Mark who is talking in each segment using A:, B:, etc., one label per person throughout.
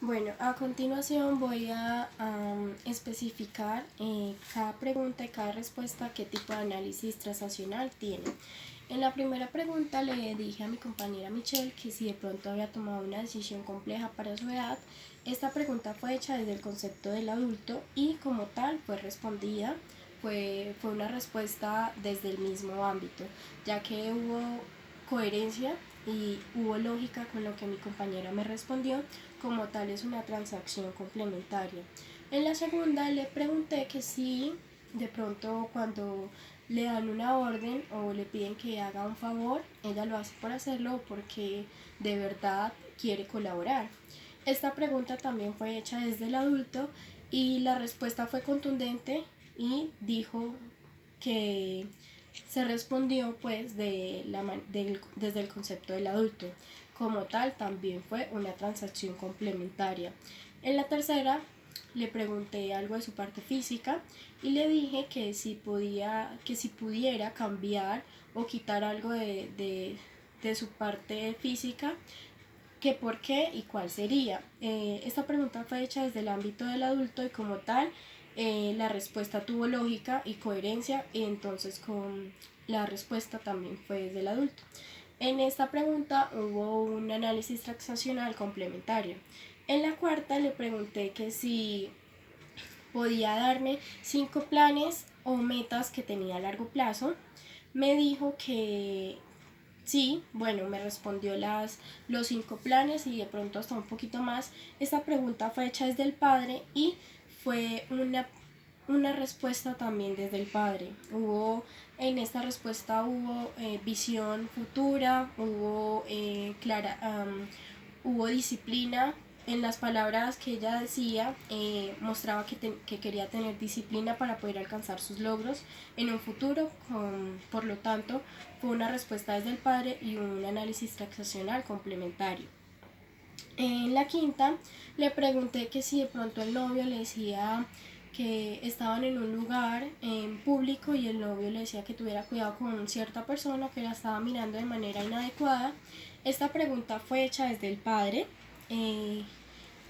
A: Bueno, a continuación voy a especificar cada pregunta y cada respuesta qué tipo de análisis transaccional tiene. En la primera pregunta le dije a mi compañera Michelle que si de pronto había tomado una decisión compleja para su edad. Esta pregunta fue hecha desde el concepto del adulto y como tal fue respondida, fue una respuesta desde el mismo ámbito, ya que hubo coherencia y hubo lógica con lo que mi compañera me respondió. Como tal es una transacción complementaria. En la segunda le pregunté que si de pronto cuando le dan una orden o le piden que haga un favor, ella lo hace por hacerlo o porque de verdad quiere colaborar. Esta pregunta también fue hecha desde el adulto y la respuesta fue contundente y dijo que se respondió pues desde el concepto del adulto. Como tal, también fue una transacción complementaria. En la tercera le pregunté algo de su parte física y le dije que si pudiera cambiar o quitar algo de su parte física, que por qué y cuál sería. Esta pregunta fue hecha desde el ámbito del adulto y como tal la respuesta tuvo lógica y coherencia y entonces con la respuesta también fue desde el adulto. En esta pregunta hubo un análisis transaccional complementario. En la cuarta le pregunté que si podía darme 5 planes o metas que tenía a largo plazo. Me dijo que sí, bueno, me respondió los 5 planes y de pronto hasta un poquito más. Esta pregunta fue hecha desde el padre y fue una respuesta también desde el padre. En esta respuesta hubo visión futura, hubo disciplina. En las palabras que ella decía, mostraba que quería tener disciplina para poder alcanzar sus logros en un futuro. Por lo tanto, fue una respuesta desde el padre y un análisis transaccional complementario. En la quinta le pregunté que si de pronto el novio le decía que estaban en un lugar en público y el novio le decía que tuviera cuidado con cierta persona que la estaba mirando de manera inadecuada. Esta pregunta fue hecha desde el padre eh,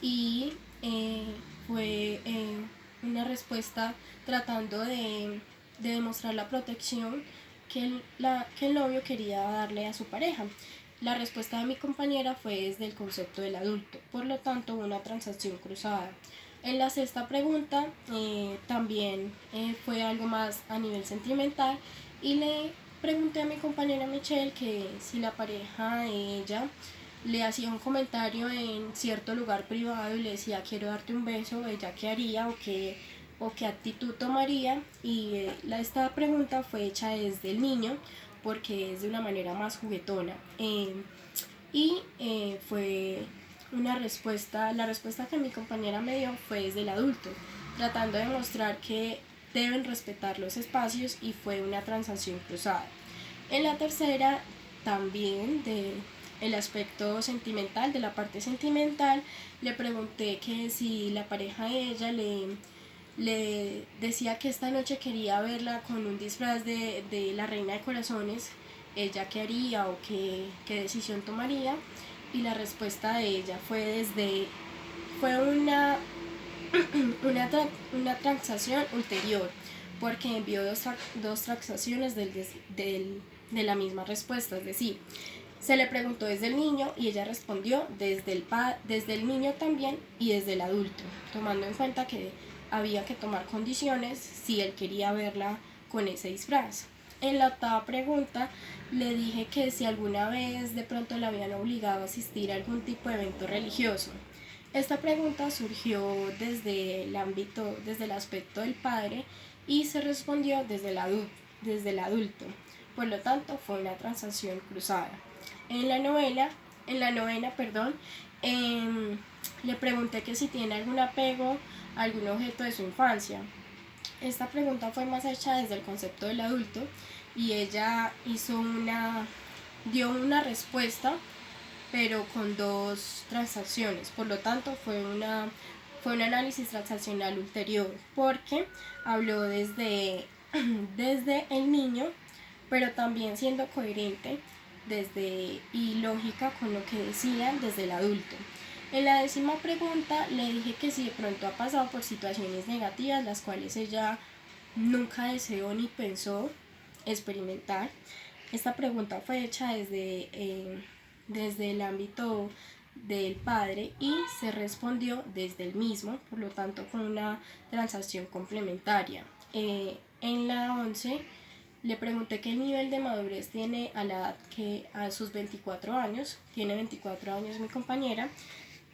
A: y fue una respuesta tratando de demostrar la protección que el novio quería darle a su pareja. La respuesta de mi compañera fue desde el concepto del adulto, por lo tanto una transacción cruzada. En la sexta pregunta también fue algo más a nivel sentimental y le pregunté a mi compañera Michelle que si la pareja de ella le hacía un comentario en cierto lugar privado y le decía quiero darte un beso, ella qué haría o qué actitud tomaría. Y esta pregunta fue hecha desde el niño porque es de una manera más juguetona. Fue la respuesta que mi compañera me dio fue desde el adulto, tratando de mostrar que deben respetar los espacios y fue una transacción cruzada. En la tercera, también el aspecto sentimental, de la parte sentimental, le pregunté que si la pareja de ella le decía que esta noche quería verla con un disfraz de la reina de corazones, ella qué haría o qué decisión tomaría. Y la respuesta de ella fue una transacción ulterior, porque envió dos transacciones de la misma respuesta, es decir, se le preguntó desde el niño y ella respondió desde el niño también y desde el adulto, tomando en cuenta que había que tomar condiciones si él quería verla con ese disfraz. En la octava pregunta le dije que si alguna vez de pronto la habían obligado a asistir a algún tipo de evento religioso. Esta pregunta surgió desde el aspecto del padre y se respondió desde el adulto. Por lo tanto, fue una transacción cruzada. En la novena, perdón, le pregunté que si tiene algún apego a algún objeto de su infancia. Esta pregunta fue más hecha desde el concepto del adulto y ella dio una respuesta pero con dos transacciones. Por lo tanto, fue un análisis transaccional ulterior porque habló desde el niño, pero también siendo coherente y lógica con lo que decían desde el adulto. En la 10ª pregunta le dije que si de pronto ha pasado por situaciones negativas, las cuales ella nunca deseó ni pensó experimentar. Esta pregunta fue hecha desde el ámbito del padre y se respondió desde el mismo, por lo tanto fue una transacción complementaria. En la 11 le pregunté qué nivel de madurez tiene a la edad que a sus 24 años, tiene 24 años mi compañera.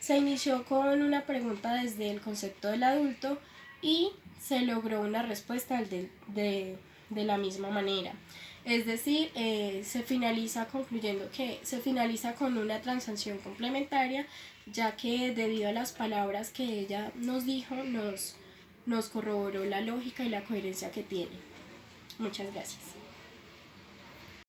A: Se inició con una pregunta desde el concepto del adulto y se logró una respuesta de la misma manera. Es decir, se finaliza concluyendo que se finaliza con una transacción complementaria, ya que debido a las palabras que ella nos dijo, nos corroboró la lógica y la coherencia que tiene. Muchas gracias.